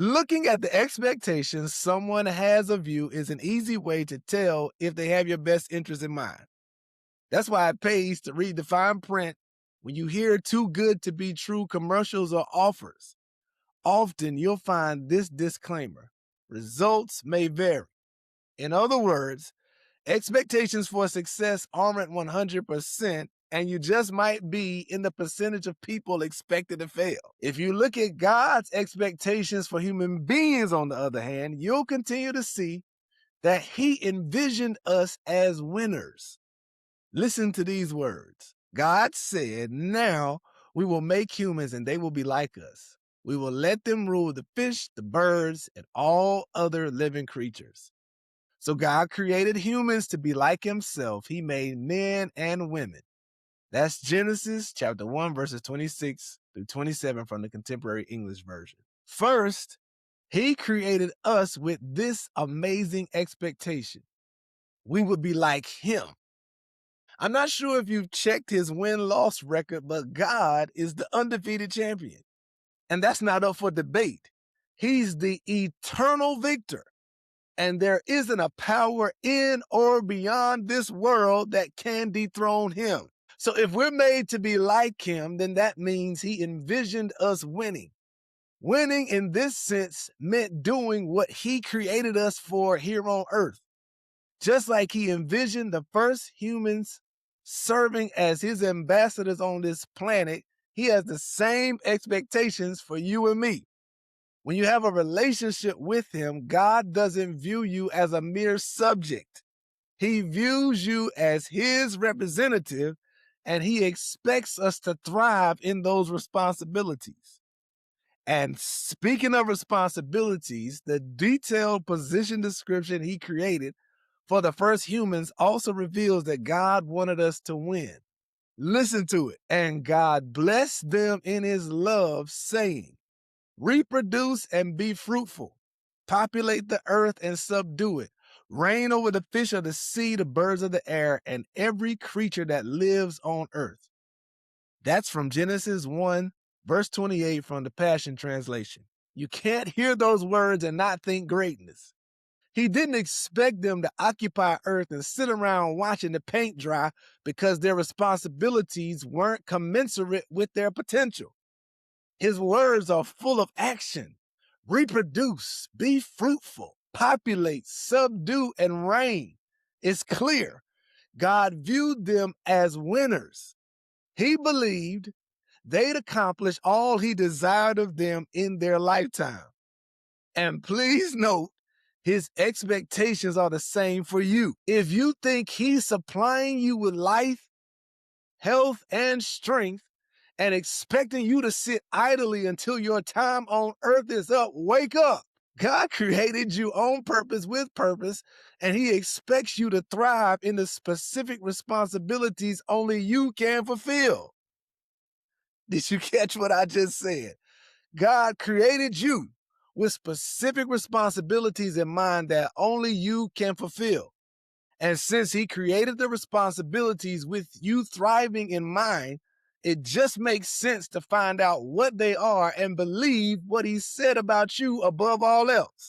Looking at the expectations someone has of you is an easy way to tell if they have your best interest in mind. That's why it pays to read the fine print when you hear too good to be true commercials or offers. Often you'll find this disclaimer: results may vary. In other words, expectations for success aren't 100%, and you just might be in the percentage of people expected to fail. If you look at God's expectations for human beings, on the other hand, you'll continue to see that He envisioned us as winners. Listen to these words. God said, "Now we will make humans and they will be like us. We will let them rule the fish, the birds, and all other living creatures." So God created humans to be like Himself. He made men and women. That's Genesis chapter 1, verses 26 through 27 from the Contemporary English Version. First, He created us with this amazing expectation: we would be like Him. I'm not sure if you've checked His win-loss record, but God is the undefeated champion. And that's not up for debate. He's the eternal victor. And there isn't a power in or beyond this world that can dethrone Him. So if we're made to be like Him, then that means He envisioned us winning. Winning in this sense meant doing what He created us for here on earth. Just like He envisioned the first humans serving as His ambassadors on this planet, He has the same expectations for you and me. When you have a relationship with Him, God doesn't view you as a mere subject. He views you as His representative, and He expects us to thrive in those responsibilities. And speaking of responsibilities, the detailed position description He created for the first humans also reveals that God wanted us to win. Listen to it. "And God blessed them in His love, saying, reproduce and be fruitful. Populate the earth and subdue it. Reign over the fish of the sea, the birds of the air, and every creature that lives on earth." That's from Genesis 1, verse 28 from the Passion Translation. You can't hear those words and not think greatness. He didn't expect them to occupy earth and sit around watching the paint dry because their responsibilities weren't commensurate with their potential. His words are full of action. Reproduce, be fruitful, populate, subdue, and reign. It's clear God viewed them as winners. He believed they'd accomplish all He desired of them in their lifetime. And please note, His expectations are the same for you. If you think He's supplying you with life, health, and strength, and expecting you to sit idly until your time on earth is up, wake up. God created you on purpose with purpose, and He expects you to thrive in the specific responsibilities only you can fulfill. Did you catch what I just said? God created you with specific responsibilities in mind that only you can fulfill. And since He created the responsibilities with you thriving in mind, it just makes sense to find out what they are and believe what He said about you above all else.